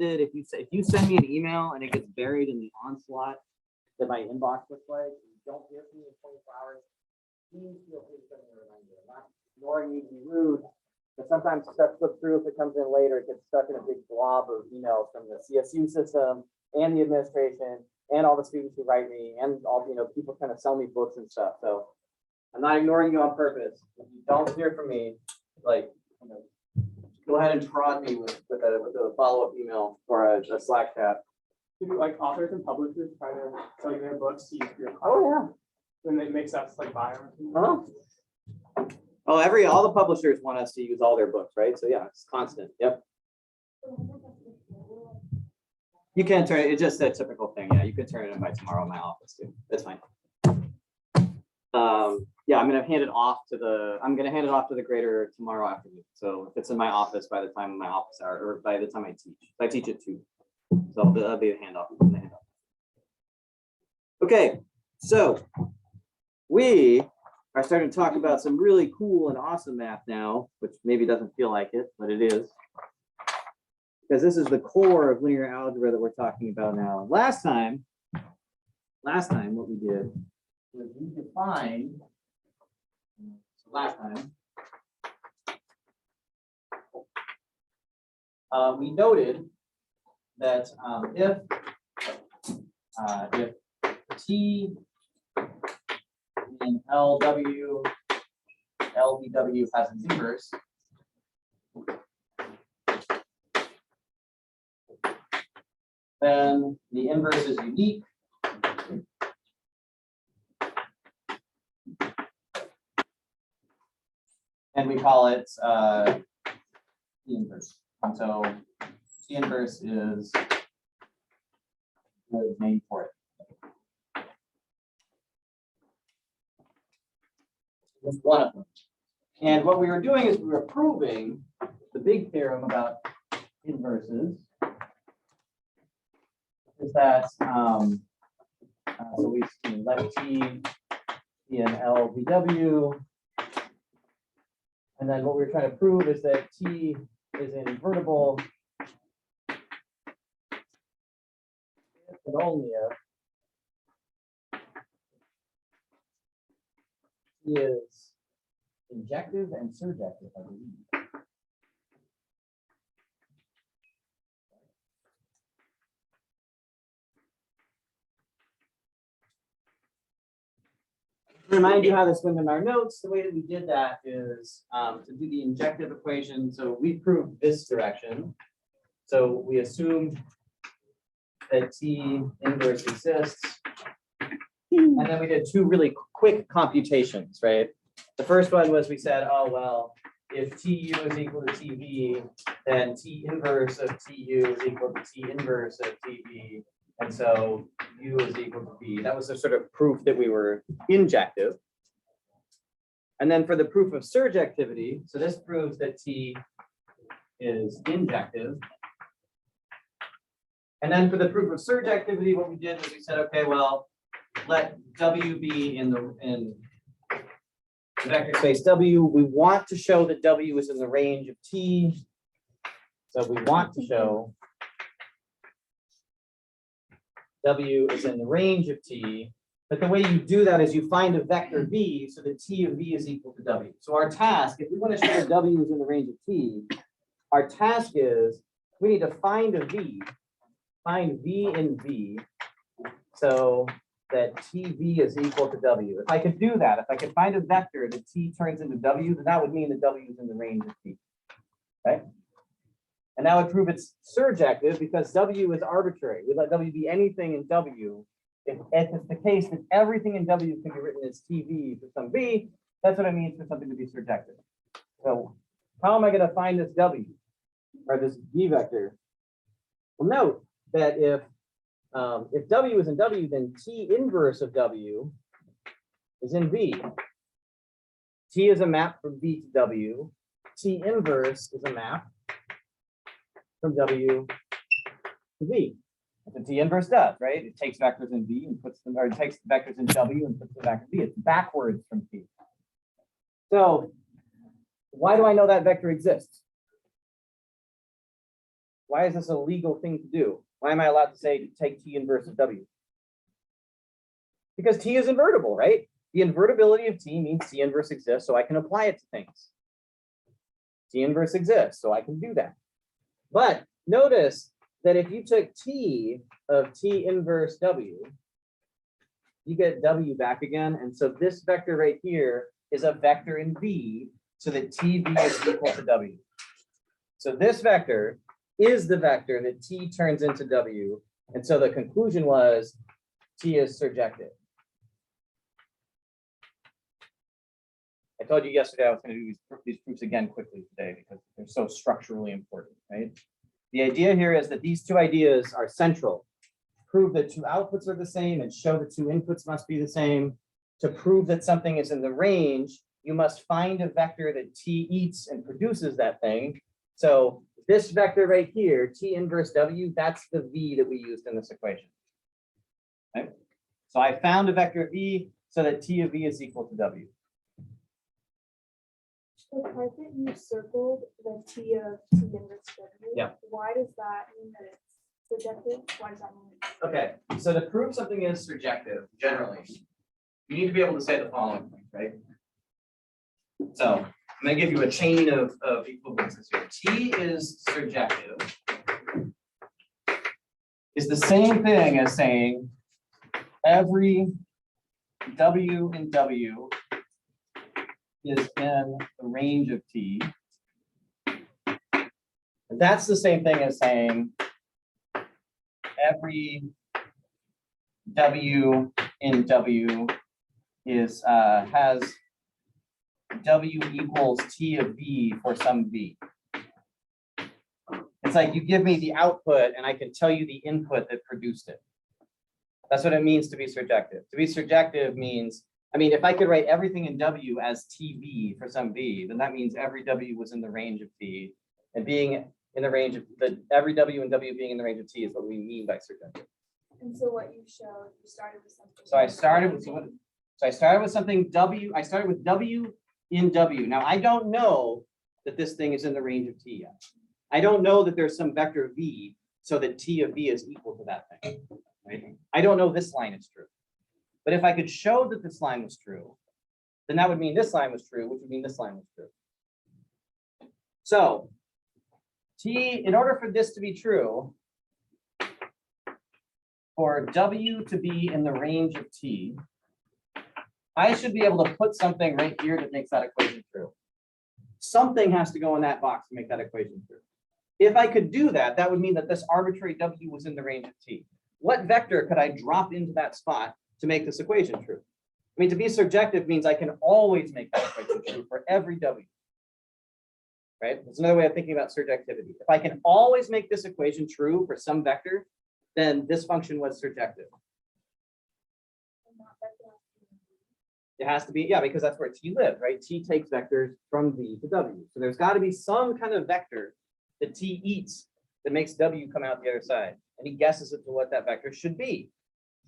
interested, if you send me an email and it gets buried in the onslaught that my inbox looks like, and you don't hear from me in 24 hours, please feel free to send me a reminder. I'm not ignoring you to be rude, but sometimes stuff slips through. If it comes in later, it gets stuck in a big blob of emails from the CSU system and the administration and all the students who write me and all, people kind of sell me books and stuff. So I'm not ignoring you on purpose. If you don't hear from me, go ahead and prod me with a follow-up email or a Slack chat. Do like authors and publishers try to sell you their books to use for your class? Oh yeah. Then it makes us like buy them. Oh, all the publishers want us to use all their books, right? So yeah, it's constant. Yep. You can turn it. It's just a typical thing. Yeah, you could turn it in by tomorrow in my office too. That's fine. Yeah, I'm gonna hand it off to the grader tomorrow afternoon. So if it's in my office by the time my office hour, or by the time I teach, I teach at 2. So that'll be a handoff. Okay, so we are starting to talk about some really cool and awesome math now, which maybe doesn't feel like it, but it is. Because this is the core of linear algebra that we're talking about now. Last time what we did was we defined, we noted that if T in LW has an inverse, then the inverse is unique. And we call it T inverse. And so T inverse is the name for it. That's one of them. And what we were doing is we were proving the big theorem about inverses. Is that so we let T be an LBW. And then what we're trying to prove is that T is invertible if and only if T is injective and surjective, I believe. To remind you how this went in our notes, the way that we did that is to do the injective equation. So we proved this direction. So we assumed that T inverse exists. And then we did 2 really quick computations, right? The first one was we said, oh, well, if TU is equal to TV, then T inverse of TU is equal to T inverse of TV. And so U is equal to B. That was the sort of proof that we were injective. And then for the proof of surjectivity, so this proves that T is injective. And then for the proof of surjectivity, what we did was we said, okay, well, let W be in the vector space W. We want to show that W is in the range of T. So we want to show W is in the range of T, but the way you do that is you find a vector V so that T of V is equal to W. So our task, if we want to show that W is in the range of T, our task is we need to find a V, find V in V, so that TV is equal to W. If I could do that, if I could find a vector that T turns into W, then that would mean that W is in the range of T, okay? And that would prove it's surjective because W is arbitrary. We let W be anything in W. If it's the case that everything in W can be written as TV for some V, that's what it means for something to be surjective. So how am I going to find this W or this V vector? Well, note that if W is in W, then T inverse of W is in V. T is a map from V to W. T inverse is a map from W to V. That's what T inverse does, right? It takes vectors in V and puts them, or it takes vectors in W and puts them back in V. It's backwards from T. So why do I know that vector exists? Why is this a legal thing to do? Why am I allowed to say take T inverse of W? Because T is invertible, right? The invertibility of T means T inverse exists, so I can apply it to things. T inverse exists, so I can do that. But notice that if you took T of T inverse W, you get W back again. And so this vector right here is a vector in V, so that TV is equal to W. So this vector is the vector that T turns into W. And so the conclusion was T is surjective. I told you yesterday I was going to do these proofs again quickly today because they're so structurally important, right? The idea here is that these two ideas are central. Prove that two outputs are the same and show that two inputs must be the same. To prove that something is in the range, you must find a vector that T eats and produces that thing. So this vector right here, T inverse W, that's the V that we used in this equation. Okay? So I found a vector V so that T of V is equal to W. The part that you circled, the T of T inverse W, Yeah. why does that mean that it's surjective? Why does that mean? Okay, so to prove something is surjective, generally, you need to be able to say the following things, right? So I'm going to give you a chain of equivalences here. T is surjective is the same thing as saying every W in W is in the range of T. And that's the same thing as saying every W in W is has W equals T of V for some V. It's like you give me the output and I can tell you the input that produced it. That's what it means to be surjective. To be surjective means, I mean, if I could write everything in W as TV for some V, then that means every W was in the range of T, and being in the range of every W and W being in the range of T is what we mean by surjective. And so what you showed, you started with something. So I started with something W. I started with W in W. Now I don't know that this thing is in the range of T yet. I don't know that there's some vector V so that T of V is equal to that thing. Right? I don't know this line is true. But if I could show that this line was true, then that would mean this line was true, which would mean this line was true. So T, in order for this to be true, for W to be in the range of T, I should be able to put something right here that makes that equation true. Something has to go in that box to make that equation true. If I could do that, that would mean that this arbitrary W was in the range of T. What vector could I drop into that spot to make this equation true? I mean, to be surjective means I can always make that equation true for every W. Right? That's another way of thinking about surjectivity. If I can always make this equation true for some vector, then this function was surjective. It has to be, yeah, because that's where T lives, right? T takes vectors from V to W. So there's got to be some kind of vector that T eats that makes W come out the other side. And he guesses as to what that vector should be.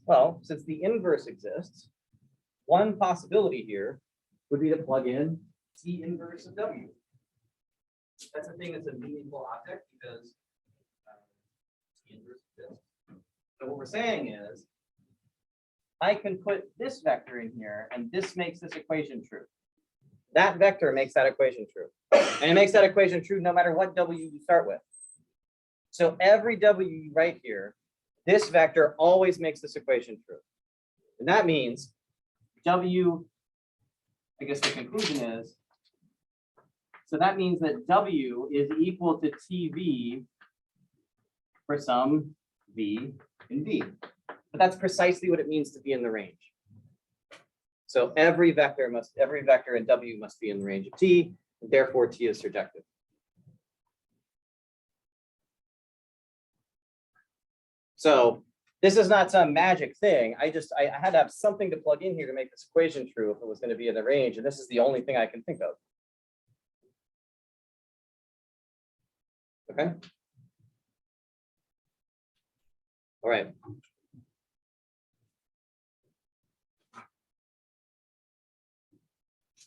Well, since the inverse exists, one possibility here would be to plug in T inverse of W. That's the thing that's a meaningful object because T inverse exists. So what we're saying is, I can put this vector in here and this makes this equation true. That vector makes that equation true. And it makes that equation true no matter what W you start with. So every W you write here, this vector always makes this equation true. And that means W, I guess the conclusion is, so that means that W is equal to TV for some V in V. But that's precisely what it means to be in the range. So every vector in W must be in the range of T, and therefore T is surjective. So this is not some magic thing. I had to have something to plug in here to make this equation true if it was going to be in the range, and this is the only thing I can think of. Okay. All right.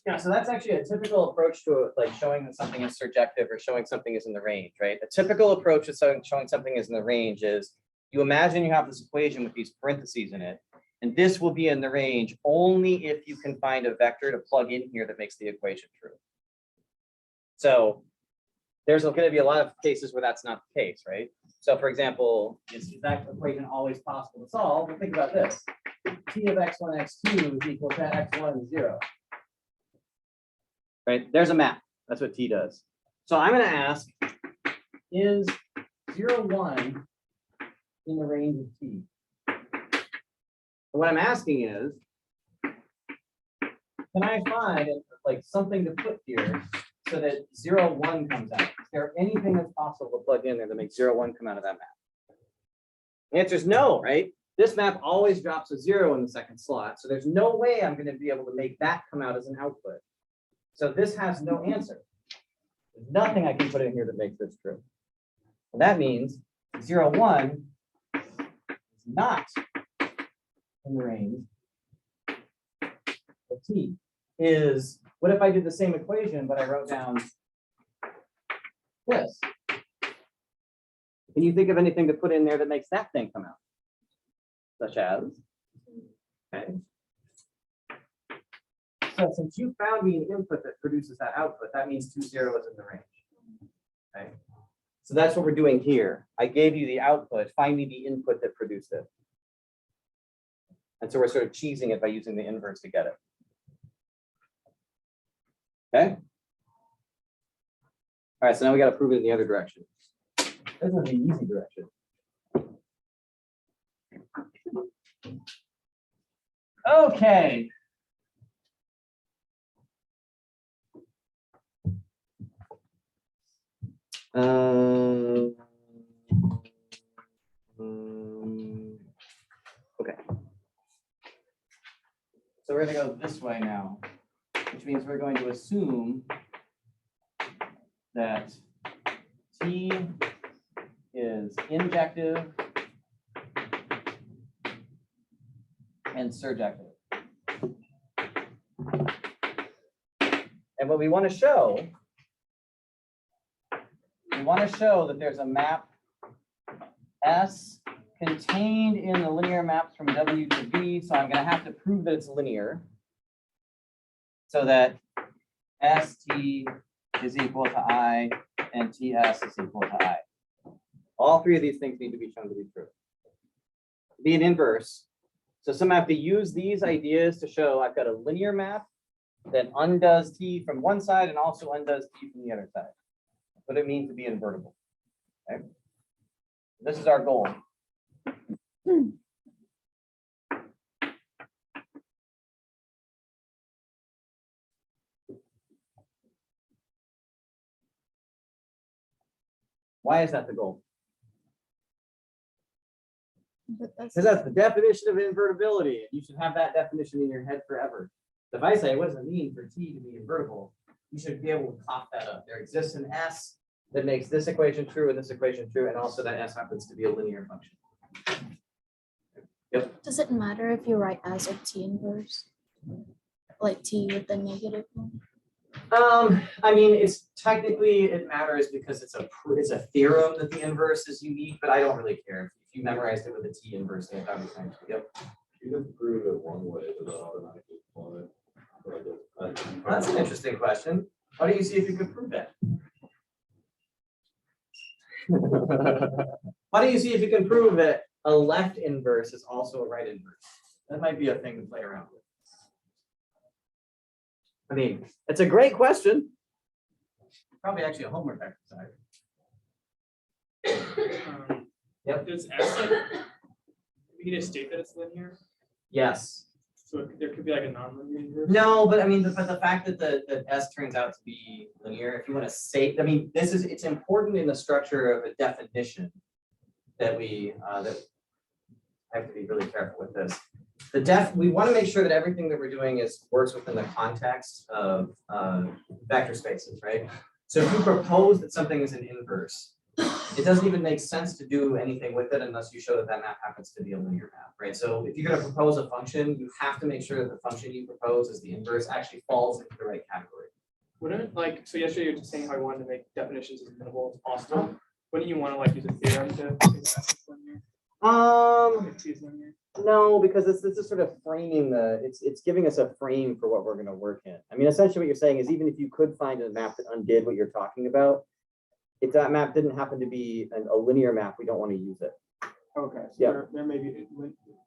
Yeah, so that's actually a typical approach to like showing that something is surjective or showing something is in the range, right? A typical approach to showing something is in the range is you imagine you have this equation with these parentheses in it, and this will be in the range only if you can find a vector to plug in here that makes the equation true. So there's going to be a lot of cases where that's not the case, right? So for example, is that equation always possible to solve? Well, think about this. T of x1, x2 is equal to x1 is 0. Right? There's a map. That's what T does. So I'm going to ask, is 0, 1 in the range of T? What I'm asking is, can I find like something to put here so that 0, 1 comes out? Is there anything that's possible to plug in there that makes 0, 1 come out of that map? The answer is no, right? This map always drops a 0 in the second slot. So there's no way I'm going to be able to make that come out as an output. So this has no answer. There's nothing I can put in here that makes this true. And that means 0, 1 is not in the range of T. Is, what if I did the same equation, but I wrote down this? Can you think of anything to put in there that makes that thing come out? Such as, okay. So since you found me an input that produces that output, that means 2 zeros in the range. Okay. So that's what we're doing here. I gave you the output, find me the input that produced it. And so we're sort of cheesing it by using the inverse to get it. Okay. All right, so now we got to prove it in the other direction. This is the easy direction. Okay. Okay. So we're going to go this way now, which means we're going to assume that T is injective and surjective. And what we want to show, that there's a map S contained in the linear maps from W to B. So I'm going to have to prove that it's linear so that ST is equal to I and TS is equal to I. All three of these things need to be shown to be true. Be an inverse. So somehow I have to use these ideas to show I've got a linear map that undoes T from one side and also undoes T from the other side. What it means to be invertible. Okay? This is our goal. Why is that the goal? Because that's the definition of invertibility. You should have that definition in your head forever. If I say, what does it mean for T to be invertible? You should be able to cough that up. There exists an S that makes this equation true and this equation true, and also that S happens to be a linear function. Yep. Does it matter if you write as a T inverse? Like T with the negative one? I mean, it's technically it matters because it's a theorem that the inverse is unique, but I don't really care. If you memorized it with a T inverse, then that was fine. Yep. You can prove it one way, but automatically apply it. That's an interesting question. Why don't you see if you can prove that? Why don't you see if you can prove that a left inverse is also a right inverse? That might be a thing to play around with. I mean, it's a great question. Probably actually a homework exercise. Yep. Does S like, we need to state that it's linear? Yes. So there could be like a non-linear inverse? No, but I mean, but the fact that the S turns out to be linear, if you want to say, I mean, it's important in the structure of a definition that we that I have to be really careful with this. We want to make sure that everything that we're doing works within the context of vector spaces, right? So if you propose that something is an inverse, it doesn't even make sense to do anything with it unless you show that that map happens to be a linear map, right? So if you're going to propose a function, you have to make sure that the function you propose as the inverse actually falls into the right category. Wouldn't it, like, so yesterday you were just saying how you wanted to make definitions as minimal as possible. Wouldn't you want to like use a theorem to make that linear? If T is linear? No, because this is sort of framing it's giving us a frame for what we're going to work in. I mean, essentially what you're saying is even if you could find a map that undid what you're talking about, if that map didn't happen to be a linear map, we don't want to use it. Okay, so Yeah. there may be.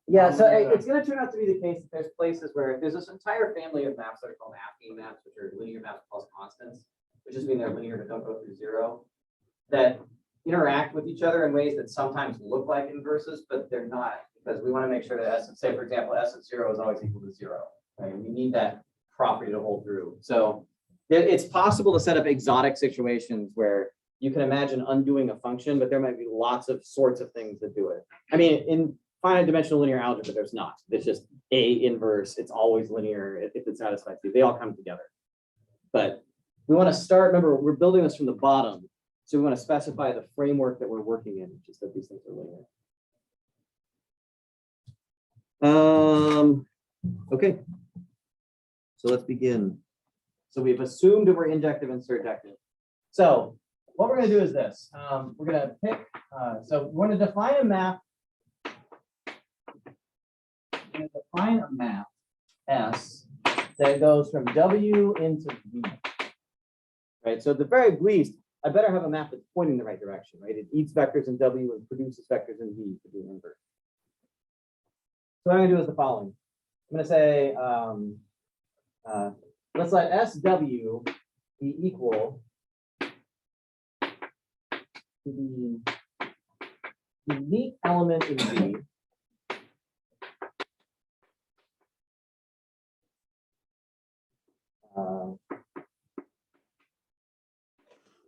Yeah, so it's going to turn out to be the case that there's places where there's this entire family of maps that are called affine maps, which are linear maps plus constants, which just mean they're linear but don't go through zero, that interact with each other in ways that sometimes look like inverses, but they're not, because we want to make sure that S, say for example, S of 0 is always equal to 0, right? We need that property to hold through. So it's possible to set up exotic situations where you can imagine undoing a function, but there might be lots of sorts of things that do it. I mean, in finite dimensional linear algebra, there's not. It's just A inverse. It's always linear if it satisfies C. They all come together. But we want to start, remember, we're building this from the bottom. So we want to specify the framework that we're working in, which is that these things are linear. Okay. So let's begin. So we've assumed that we're injective and surjective. So what we're going to do is this. We're going to pick, so we're going to define a map. We're going to define a map S that goes from W into V. Right. So at the very least, I better have a map that's pointing the right direction, right? It eats vectors in W and produces vectors in V to do an inverse. So what I'm going to do is the following. I'm going to say, let's let SW be equal to the unique element in V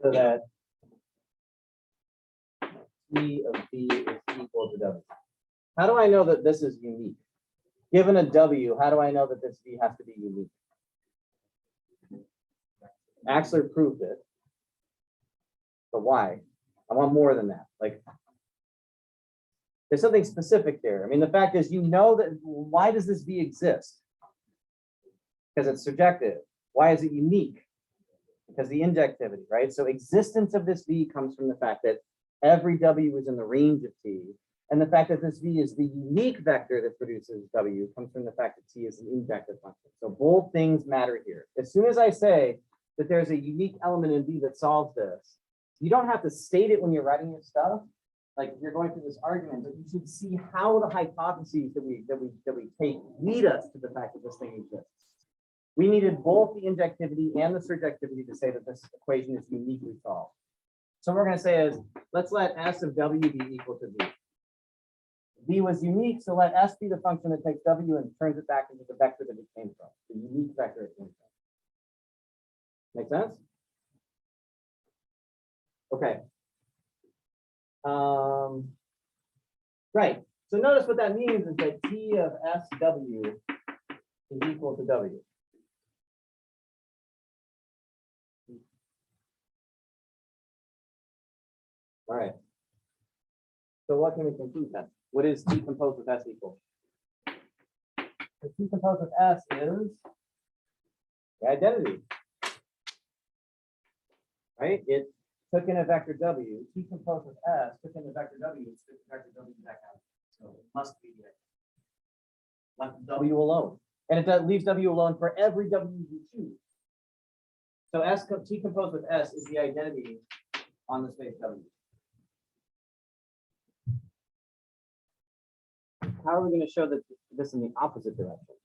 so that T of V is equal to W. How do I know that this is unique? Given a W, how do I know that this V has to be unique? Axler proved it. But why? I want more than that. Like, there's something specific there. I mean, the fact is, you know that, why does this V exist? Because it's surjective. Why is it unique? Because the injectivity, right? So existence of this V comes from the fact that every W is in the range of T. And the fact that this V is the unique vector that produces W comes from the fact that T is an injective function. So both things matter here. As soon as I say that there's a unique element in V that solves this, you don't have to state it when you're writing your stuff. Like if you're going through this argument, but you should see how the hypotheses that we take lead us to the fact that this thing exists. We needed both the injectivity and the surjectivity to say that this equation is uniquely solved. So what we're going to say is, let's let S of W be equal to V. V was unique, so let S be the function that takes W and turns it back into the vector that it came from, the unique vector it came from. Make sense? Okay. Right. So notice what that means is that T of SW is equal to W. All right. So what can we conclude then? What is T composed with S equal? The T composed with S is the identity. Right? It took in a vector W. T composed with S took in a vector W. It's took the vector W back out. So it must be there. Left W alone. And it leaves W alone for every W you choose. So T composed with S is the identity on the space W. How are we going to show that this in the opposite direction?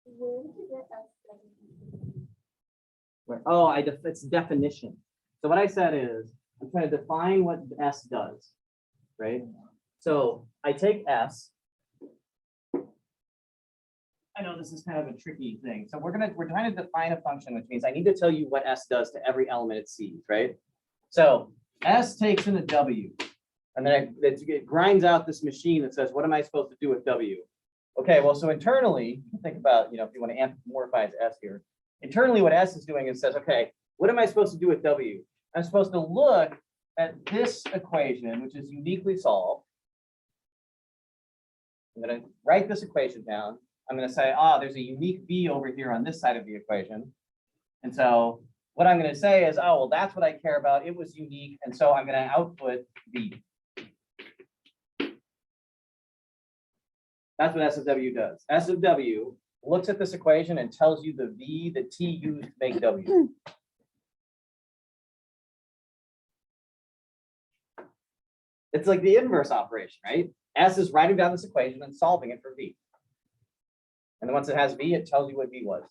Where did you get S? Where, oh, it's definition. So what I said is I'm trying to define what S does, right? So I take S. I know this is kind of a tricky thing. So we're trying to define a function, which means I need to tell you what S does to every element it sees, right? So S takes in a W. And then it grinds out this machine that says, what am I supposed to do with W? Okay, well, so internally, think about, if you want to anthropomorphize S here. Internally, what S is doing is says, okay, what am I supposed to do with W? I'm supposed to look at this equation, which is uniquely solved, I'm going to write this equation down. I'm going to say, there's a unique v over here on this side of the equation. And so what I'm going to say is, well, that's what I care about. It was unique. And so I'm going to output v. That's what S of W does. S of W looks at this equation and tells you the v that T used to make W. It's like the inverse operation, right? S is writing down this equation and solving it for v. And then once it has v, it tells you what v was.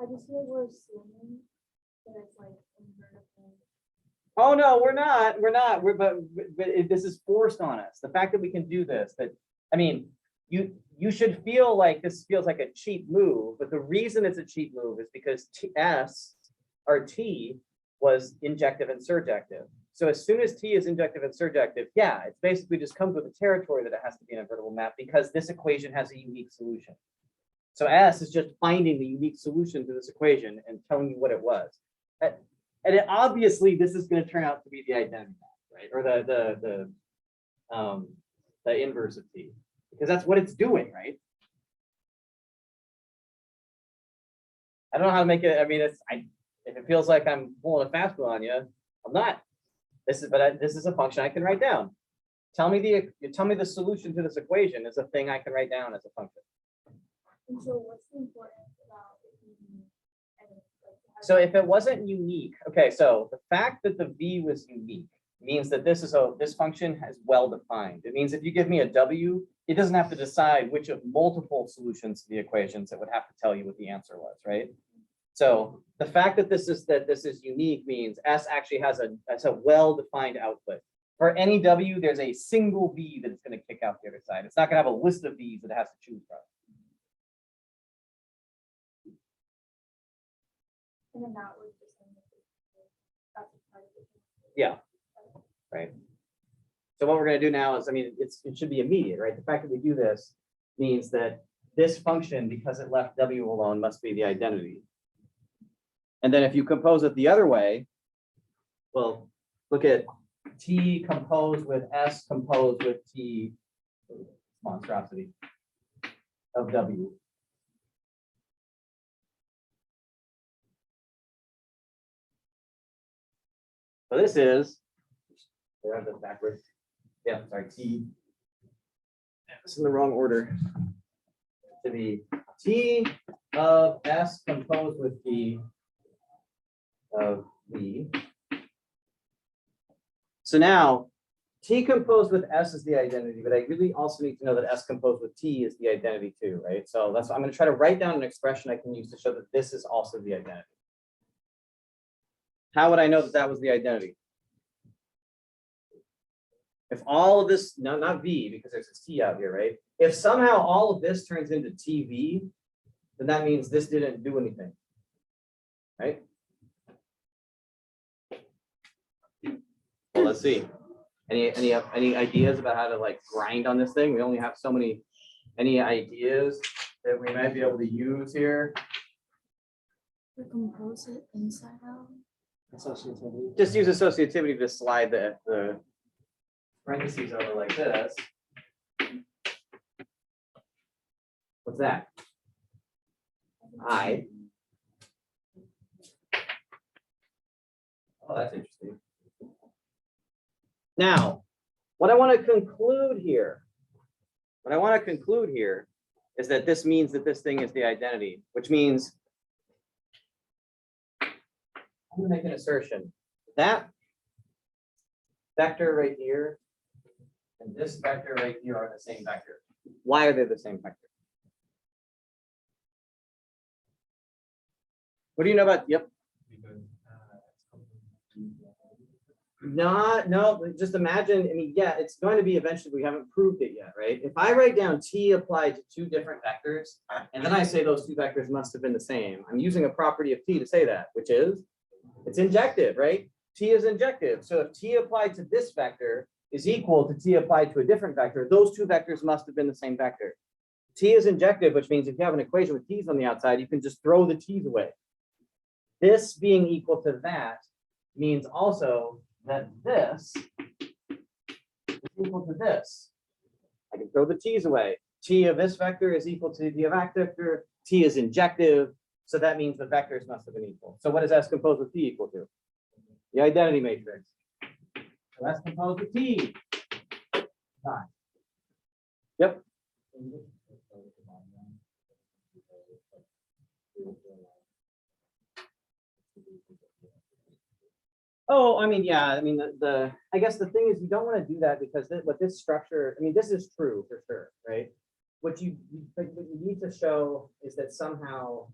I just feel we're assuming that it's like invertible. Oh no, we're not. But this is forced on us. The fact that we can do this, I mean, you should feel like this feels like a cheap move, but the reason it's a cheap move is because T was injective and surjective. So as soon as T is injective and surjective, yeah, it basically just comes with a territory that it has to be an invertible map because this equation has a unique solution. So S is just finding the unique solution to this equation and telling you what it was. And obviously, this is going to turn out to be the identity map, right? Or the inverse of T, because that's what it's doing, right? I don't know how to make it. I mean, if it feels like I'm pulling a fast one on you, I'm not. This is a function I can write down. Tell me the solution to this equation is a thing I can write down as a function. And so what's the importance about it being So if it wasn't unique, okay, so the fact that the v was unique means that this function is well defined. It means if you give me a w, it doesn't have to decide which of multiple solutions to the equations. It would have to tell you what the answer was, right? So the fact that this is unique means S actually has a well-defined output. For any w, there's a single v that it's going to kick out the other side. It's not going to have a list of v's that it has to choose from. And then that was just that's a part of it. Yeah. Right. So what we're going to do now is, I mean, it should be immediate, right? The fact that we do this means that this function, because it left w alone, must be the identity. And then if you compose it the other way, well, look at T composed with S composed with T monstrosity of W. So this is, I have this backwards. Yeah, sorry, T. It's in the wrong order. To be T of S composed with T of V. So now T composed with S is the identity, but I really also need to know that S composed with T is the identity too, right? So that's why I'm going to try to write down an expression I can use to show that this is also the identity. How would I know that that was the identity? If all of this, no, not V, because there's this T out here, right? If somehow all of this turns into TV, then that means this didn't do anything, right? Well, let's see. Any ideas about how to like grind on this thing? We only have so many. Any ideas that we might be able to use here? Recompose it inside out. Associativity. Just use associativity to slide the parentheses over like this. What's that? I. Oh, that's interesting. Now, what I want to conclude here is that this means that this thing is the identity, which means I'm going to make an assertion. That vector right here and this vector right here are the same vector. Why are they the same vector? What do you know about? Yep. No, just imagine, I mean, yeah, it's going to be eventually, we haven't proved it yet, right? If I write down T applied to two different vectors, and then I say those two vectors must have been the same, I'm using a property of T to say that, which is, it's injective, right? T is injective. So if T applied to this vector is equal to T applied to a different vector, those two vectors must have been the same vector. T is injective, which means if you have an equation with T's on the outside, you can just throw the T's away. This being equal to that means also that this is equal to this. I can throw the t's away. T of this vector is equal to the of vector. T is injective. So that means the vectors must have been equal. So what is S composed with T equal to? The identity matrix. So S composed with T. Fine. Yep. Oh, I mean, yeah, I mean, I guess the thing is you don't want to do that because what this structure, I mean, this is true for sure, right? What you need to show is that somehow,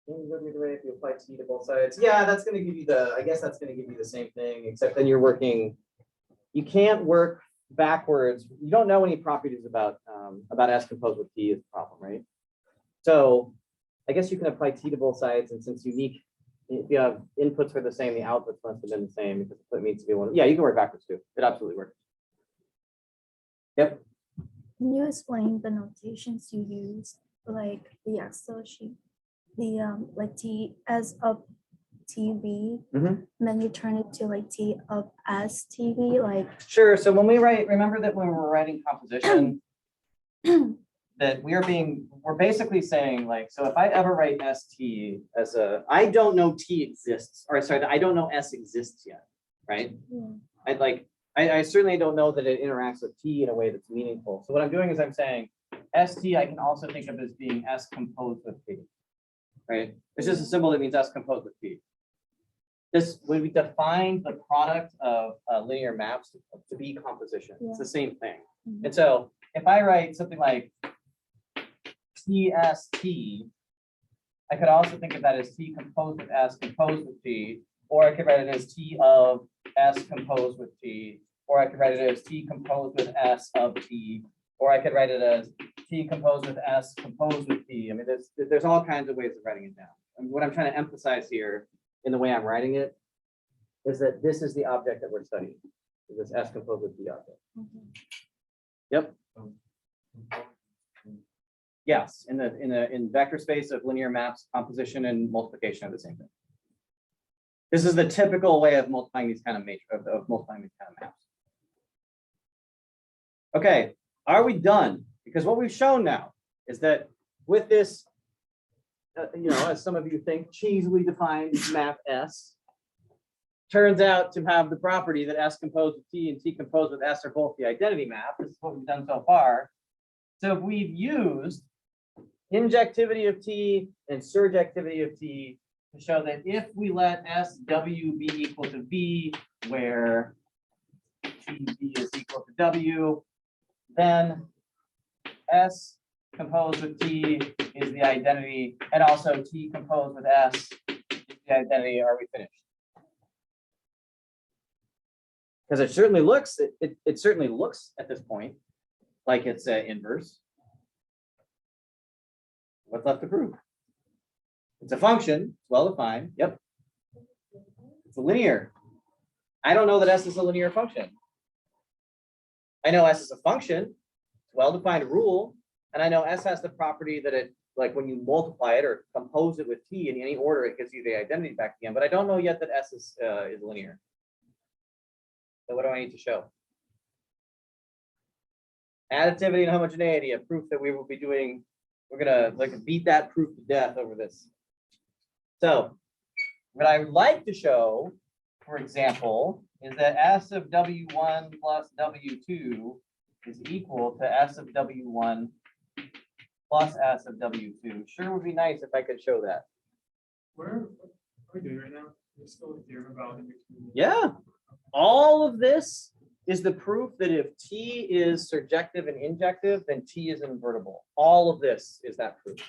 if you apply T to both sides, yeah, that's going to give you I guess that's going to give you the same thing, except then you can't work backwards. You don't know any properties about S composed with T is the problem, right? So I guess you can apply T to both sides, and since if you have inputs are the same, the outputs must have been the same because it needs to be one. Yeah, you can work backwards too. It absolutely works. Yep. Can you explain the notations you use, like the Excel sheet, like T as of TV, and then you turn it to like T of S TV, like. Sure. So when we write, remember that when we're writing composition, that we're basically saying like, so if I ever write ST as I don't know T exists, or sorry, I don't know S exists yet, right? Yeah. I certainly don't know that it interacts with T in a way that's meaningful. So what I'm doing is I'm saying ST I can also think of as being S composed with T, right? It's just a symbol that means S composed with T. When we define the product of linear maps to be composition, it's the same thing. And so if I write something like TST, I could also think of that as T composed with S composed with T, or I could write it as T of S composed with T, or I could write it as T composed with S of T, or I could write it as T composed with S composed with T. I mean, there's all kinds of ways of writing it down. And what I'm trying to emphasize here in the way I'm writing it is that this is the object that we're studying. This S composed with T object. Yep. Yes, in vector space of linear maps, composition and multiplication are the same thing. This is the typical way of multiplying these kind of maps. Okay, are we done? Because what we've shown now is that with this, as some of you think, cheesily defined map S, turns out to have the property that S composed with T and T composed with S are both the identity map. This is what we've done so far. So we've used injectivity of T and surjectivity of T to show that if we let SW be equal to V, where TV is equal to W, then S composed with T is the identity, and also T composed with S is the identity. Are we finished? Because it certainly looks, it certainly looks at this point like it's an inverse. What's left to prove? It's a function, well defined. Yep. It's a linear. I don't know that S is a linear function. I know S is a function, it's well-defined rule, and I know S has the property that it, like when you multiply it or compose it with T in any order, it gives you the identity back again. But I don't know yet that S is linear. So what do I need to show? Additivity and homogeneity, a proof that we will be doing. We're gonna beat that proof to death over this. So what I would like to show, for example, is that S of W1 plus W2 is equal to S of W1 plus S of W2. Sure would be nice if I could show that. What are we doing right now? We're still a theorem about invertibility. Yeah. All of this is the proof that if T is surjective and injective, then T is invertible. All of this is that proof.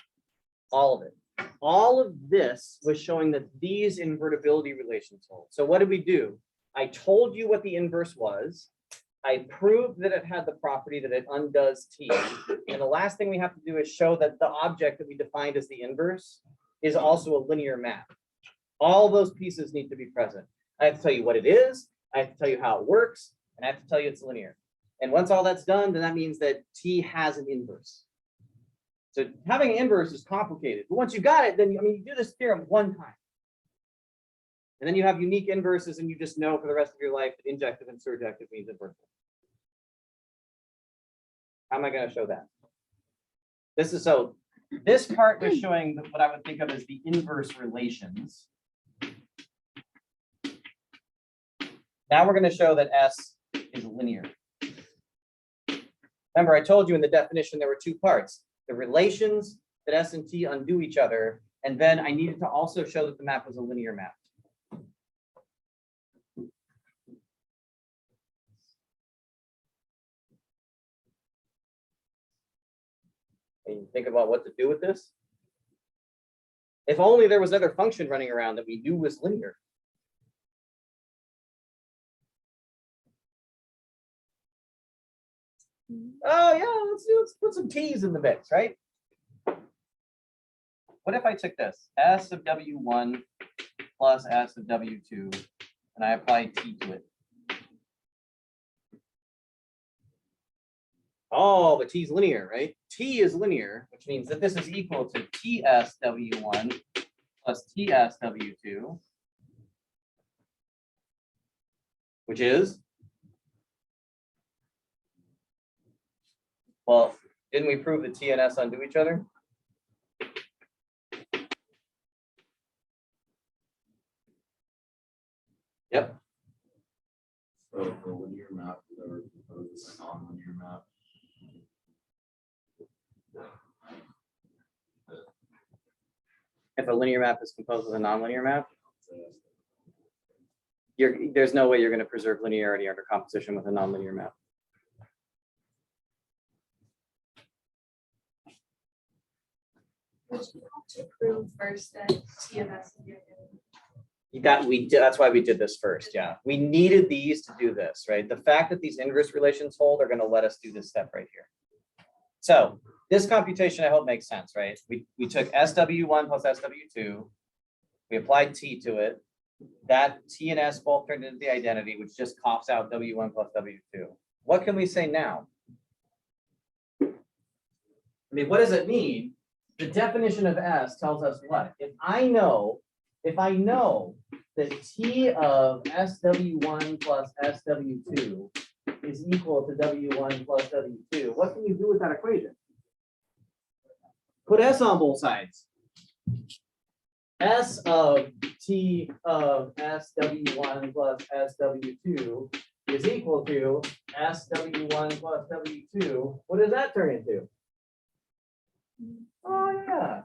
All of it. All of this was showing that these invertibility relations hold. So what did we do? I told you what the inverse was. I proved that it had the property that it undoes T. And the last thing we have to do is show that the object that we defined as the inverse is also a linear map. All those pieces need to be present. I have to tell you what it is. I have to tell you how it works. And I have to tell you it's linear. And once all that's done, then that means that T has an inverse. So having an inverse is complicated, but once you got it, then you do this theorem one time. And then you have unique inverses and you just know for the rest of your life that injective and surjective means invertible. How am I going to show that? This part was showing what I would think of as the inverse relations. Now we're going to show that S is linear. Remember, I told you in the definition there were two parts. The relations that S and T undo each other, and then I needed to also show that the map was a linear map. And you think about what to do with this. If only there was another function running around that we knew was linear. Oh yeah, let's put some t's in the mix, right? What if I took this S of W1 plus S of W2 and I applied t to it? Oh, but t is linear, right? T is linear, which means that this is equal to TS W1 plus TS W2, which is, well, didn't we prove that T and S undo each other? Yep. So the linear map that are composed is a non-linear map. If a linear map is composed of a nonlinear map, there's no way you're going to preserve linearity under composition with a nonlinear map. But you have to prove first that T of S is your That's why we did this first. Yeah, we needed these to do this, right? The fact that these inverse relations hold are going to let us do this step right here. So this computation, I hope, makes sense, right? We took SW1 plus SW2, we applied T to it. That T and S both turned into the identity, which just coughs out W1 plus W2. What can we say now? I mean, what does it mean? The definition of S tells us what? If I know that T of SW1 plus SW2 is equal to W1 plus W2, what can you do with that equation? Put S on both sides. S of T of SW1 plus SW2 is equal to SW1 plus W2. What does that turn into? Oh, yeah.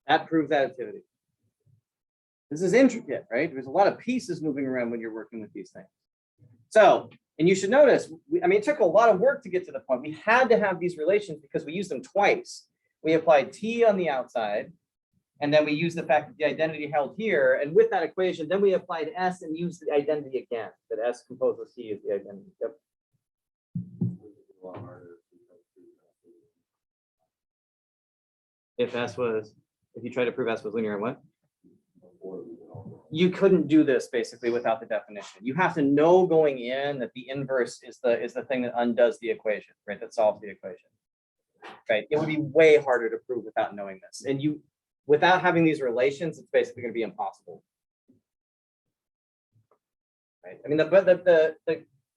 That proves additivity. This is intricate, right? There's a lot of pieces moving around when you're working with these things. So, and you should notice, it took a lot of work to get to the point. We had to have these relations because we used them twice. We applied T on the outside, and then we used the fact that the identity held here. And with that equation, then we applied S and used the identity again, that S composed with T is the identity. Yep. If you try to prove S was linear and what? You couldn't do this basically without the definition. You have to know going in that the inverse is the thing that undoes the equation, right? That solves the equation, right? It would be way harder to prove without knowing this. And without having these relations, it's basically going to be impossible, right? I mean,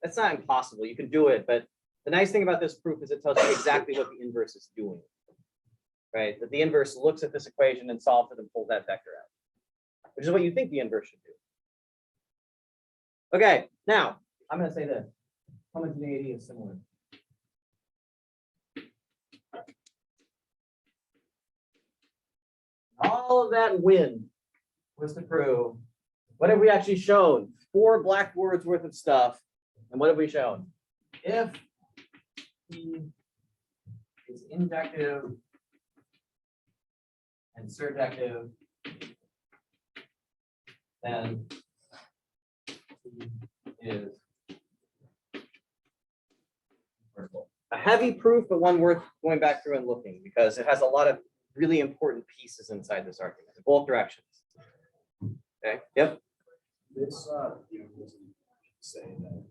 it's not impossible. You can do it, but the nice thing about this proof is it tells you exactly what the inverse is doing, right? That the inverse looks at this equation and solves it and pulls that vector out, which is what you think the inverse should do. Okay, now I'm going to say this. Homogeneity is similar. All of that wind was to prove, what have we actually shown? 4 blackboards worth of stuff. And what have we shown? If T is injective and surjective, then T is invertible. A heavy proof, but one worth going back through and looking because it has a lot of really important pieces inside this argument in both directions. Okay. Yep. This say that.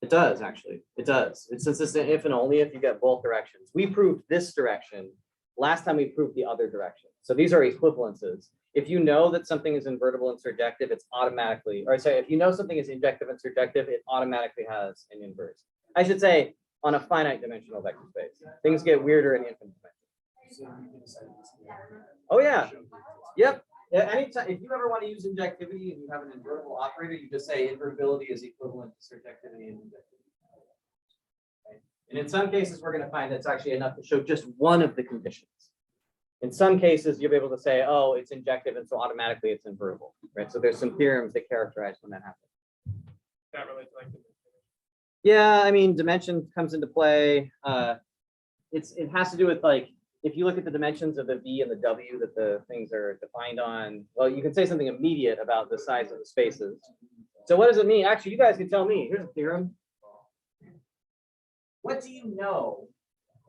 It does, actually. It does. It's consistent if and only if you get both directions. We proved this direction. Last time we proved the other direction. So these are equivalences. If you know that something is invertible and surjective, it's automatically, or sorry, if you know something is injective and surjective, it automatically has an inverse. I should say on a finite dimensional vector space. Things get weirder in infinite dimensions. Oh yeah. Yep. Yeah, anytime, if you ever want to use injectivity and you have an invertible operator, you just say invertibility is equivalent to surjectivity and injectivity. Right? And in some cases, we're going to find that's actually enough to show just one of the conditions. In some cases, you'll be able to say, oh, it's injective, and so automatically it's invertible. Right? So there's some theorems that characterize when that happens. That relates to like the Yeah, I mean, dimension comes into play. It has to do with like, if you look at the dimensions of the V and the W that the things are defined on, well, you can say something immediate about the size of the spaces. So what does it mean? Actually, you guys can tell me. Here's a theorem. What do you know?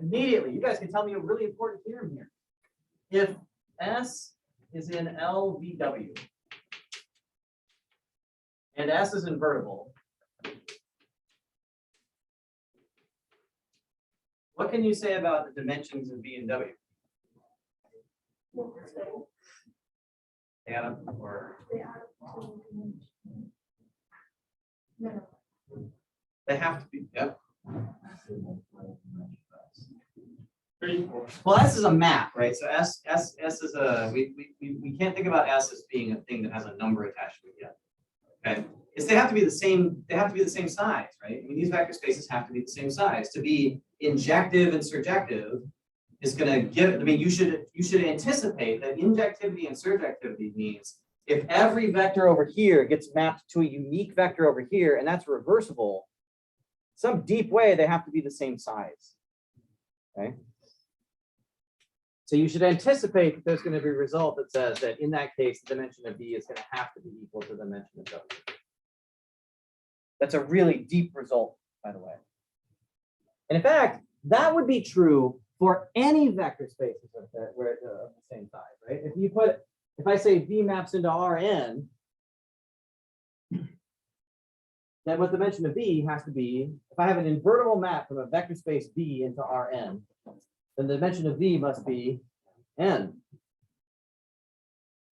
Immediately, you guys can tell me a really important theorem here. If S is in LVW and S is invertible, what can you say about the dimensions of V and W? Adam or they have to be, yep. Well, S is a map, right? So S is a we can't think about S as being a thing that has a number attached to it yet. Okay. They have to be the same, size, right? I mean, these vector spaces have to be the same size. To be injective and surjective is going to give, I mean, you should anticipate that injectivity and surjectivity means if every vector over here gets mapped to a unique vector over here, and that's reversible, some deep way they have to be the same size. Okay. So you should anticipate that there's going to be a result that says that in that case, the dimension of V is going to have to be equal to the dimension of W. That's a really deep result, by the way. And in fact, that would be true for any vector spaces where it's of the same size, right? If I say V maps into Rn, then what the dimension of V has to be, if I have an invertible map from a vector space V into Rn, then the dimension of V must be N.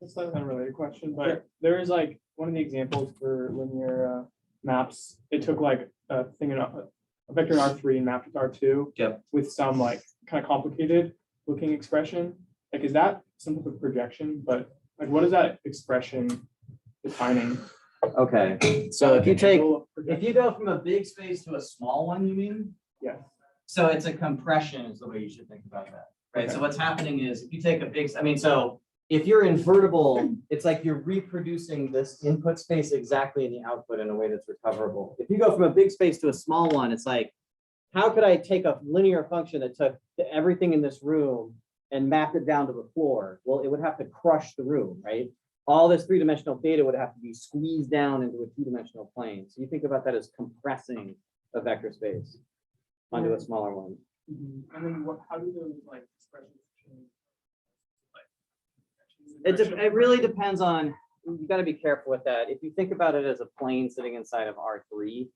It's like an unrelated question, but there is like one of the examples for linear maps. It took like a thing in a vector in R3 and mapped with R2 Yep. with some like kind of complicated looking expression. Like, is that some type of projection? But like, what is that expression defining? Okay, so if you go from a big space to a small one, you mean? Yeah. So it's a compression is the way you should think about that, right? Okay. So what's happening is if you take a big, so if you're invertible, it's like you're reproducing this input space exactly in the output in a way that's recoverable. If you go from a big space to a small one, it's like, how could I take a linear function that took everything in this room and map it down to the floor? Well, it would have to crush the room, right? All this three-dimensional data would have to be squeezed down into a two-dimensional plane. So you think about that as compressing a vector space onto a smaller one. And then how do those like expressions change? It really depends on, you got to be careful with that. If you think about it as a plane sitting inside of R3,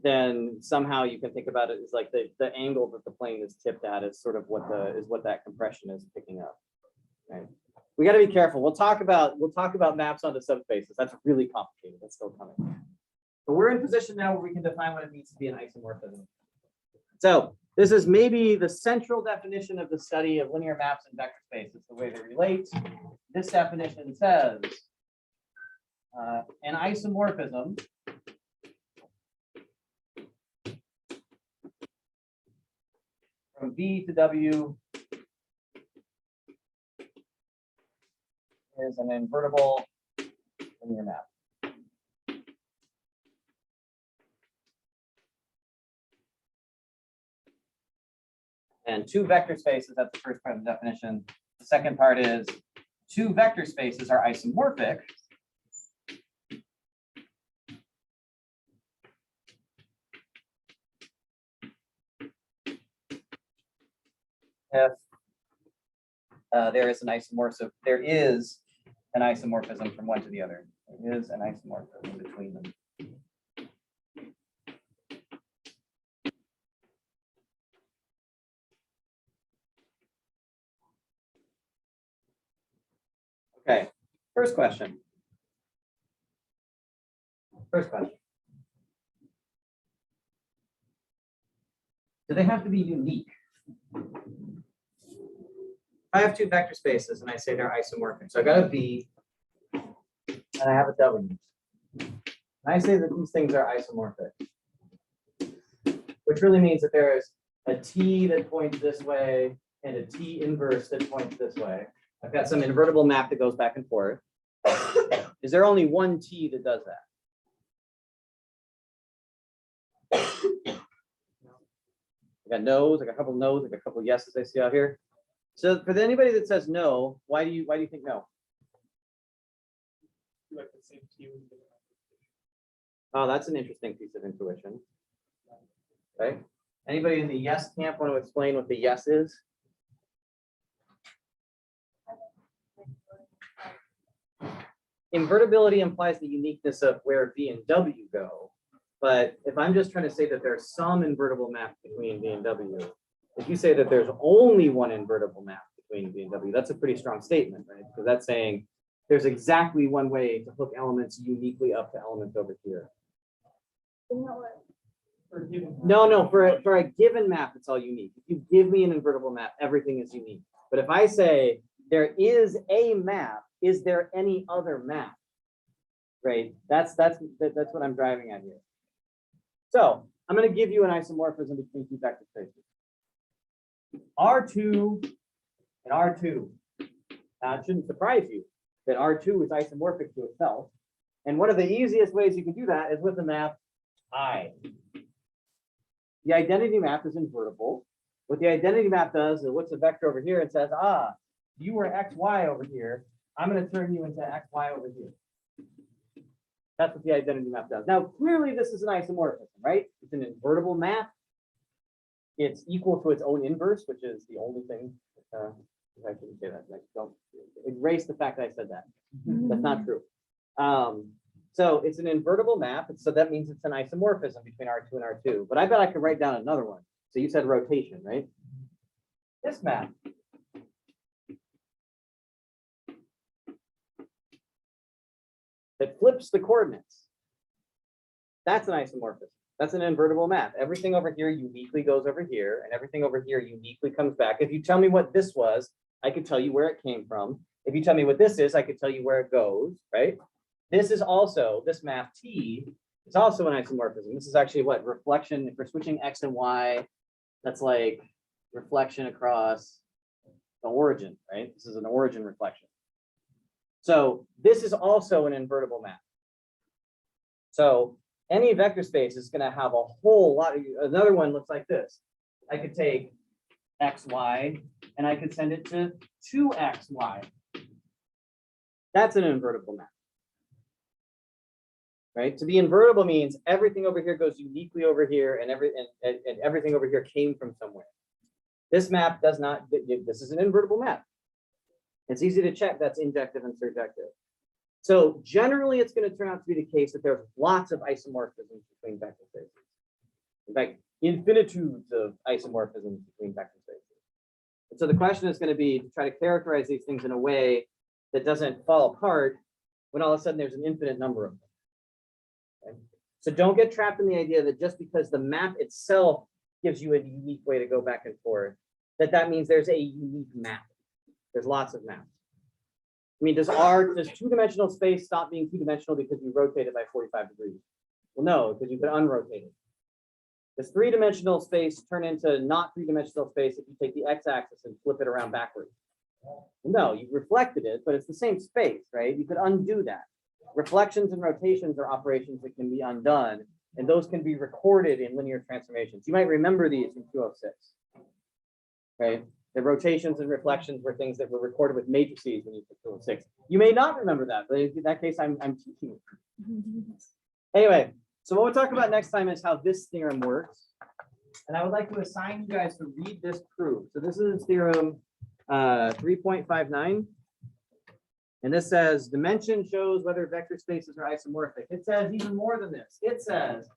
then somehow you can think about it as like the angle that the plane is tipped at is sort of what that compression is picking up. Right? We got to be careful. We'll talk about maps onto subspaces. That's really complicated. That's still coming. But we're in position now where we can define what it means to be an isomorphism. So this is maybe the central definition of the study of linear maps and vector spaces, the way they relate. This definition says an isomorphism from V to W is an invertible linear map. And two vector spaces, that's the first part of the definition. The second part is two vector spaces are isomorphic if there is an isomorphism, there is an isomorphism from one to the other. There is an isomorphism between them. Okay, first question. First question. Do they have to be unique? I have two vector spaces and I say they're isomorphic. So I got a V and I have a W. And I say that these things are isomorphic, which really means that there is a T that points this way and a T inverse that points this way. I've got some invertible map that goes back and forth. Is there only one T that does that? I got no's, I got a couple no's, I got a couple yeses I see out here. So for anybody that says no, why do you think no? Like the same T with the- Oh, that's an interesting piece of intuition. Okay. Anybody in the yes camp want to explain what the yes is? Invertibility implies the uniqueness of where V and W go. But if I'm just trying to say that there's some invertible map between V and W, if you say that there's only one invertible map between V and W, that's a pretty strong statement, right? Because that's saying there's exactly one way to hook elements uniquely up to elements over here. or given- No, for a given map, it's all unique. If you give me an invertible map, everything is unique. But if I say there is a map, is there any other map? Right? That's what I'm driving at here. So I'm going to give you an isomorphism between two vector spaces. R2 and R2. Now, it shouldn't surprise you that R2 is isomorphic to itself. And one of the easiest ways you can do that is with the map I. The identity map is invertible. What the identity map does is it looks a vector over here and says, you were XY over here. I'm going to turn you into XY over here. That's what the identity map does. Now, clearly, this is an isomorphism, right? It's an invertible map. It's equal to its own inverse, which is the only thing. I shouldn't say that. Like, don't erase the fact that I said that. That's not true. So it's an invertible map. So that means it's an isomorphism between R2 and R2. But I bet I could write down another one. So you said rotation, right? This map. That flips the coordinates. That's an isomorphism. That's an invertible map. Everything over here uniquely goes over here, and everything over here uniquely comes back. If you tell me what this was, I could tell you where it came from. If you tell me what this is, I could tell you where it goes, right? This is also, this map T is also an isomorphism. This is actually what? Reflection. If we're switching X and Y, that's like reflection across the origin, right? This is an origin reflection. So this is also an invertible map. So any vector space is going to have a whole lot of, another one looks like this. I could take XY and I could send it to 2XY. That's an invertible map. Right? To be invertible means everything over here goes uniquely over here and everything over here came from somewhere. This map does not, this is an invertible map. It's easy to check that's injective and surjective. So generally, it's going to turn out to be the case that there's lots of isomorphisms between vector spaces. In fact, infinitudes of isomorphisms between vector spaces. And so the question is going to be to try to characterize these things in a way that doesn't fall apart when all of a sudden there's an infinite number of them. Okay? So don't get trapped in the idea that just because the map itself gives you a unique way to go back and forth, that means there's a unique map. There's lots of maps. I mean, does two-dimensional space stop being two-dimensional because you rotate it by 45 degrees? Well, no, because you could unrotate it. Does three-dimensional space turn into not three-dimensional space if you take the x-axis and flip it around backwards? No, you reflected it, but it's the same space, right? You could undo that. Reflections and rotations are operations that can be undone, and those can be recorded in linear transformations. You might remember these from 206, right? The rotations and reflections were things that were recorded with matrices when you took 206. You may not remember that, but in that case, I'm teaching you. Anyway, so what we'll talk about next time is how this theorem works. And I would like to assign you guys to read this proof. So this is theorem 3.59. And this says dimension shows whether vector spaces are isomorphic. It says even more than this. It says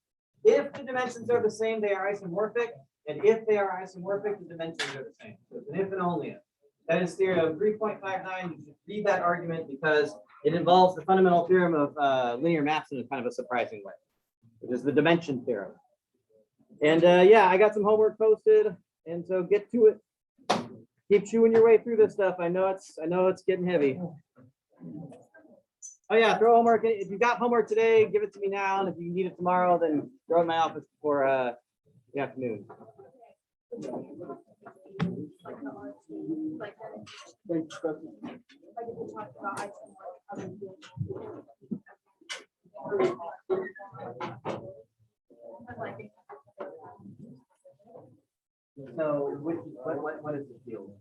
if the dimensions are the same, they are isomorphic. And if they are isomorphic, the dimensions are the same. So it's an if and only if. That is theorem 3.59. You should read that argument because it involves the fundamental theorem of linear maps in a kind of a surprising way, which is the dimension theorem. And yeah, I got some homework posted, and so get to it. Keep chewing your way through this stuff. I know it's getting heavy. Oh yeah, throw homework. If you got homework today, give it to me now. And if you need it tomorrow, then throw it in my office before the afternoon. So what is the field?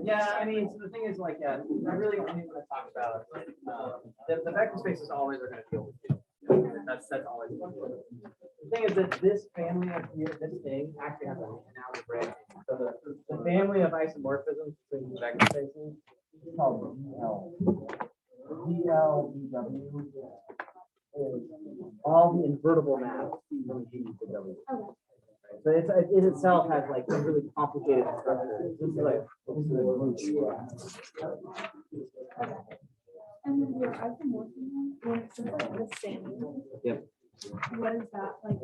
Yeah, I mean, so the thing is like, yeah, I really only want to talk about the vector spaces always are going to deal with you. That's always. The thing is that this family of here, this thing actually has an algebraic. So the family of isomorphisms between the vector spaces is called DLBW is all the invertible maps from G to W. So it itself has like some really complicated structure. This is like this is a And then your isomorphism, when it's just like the same. Yep. What is that like?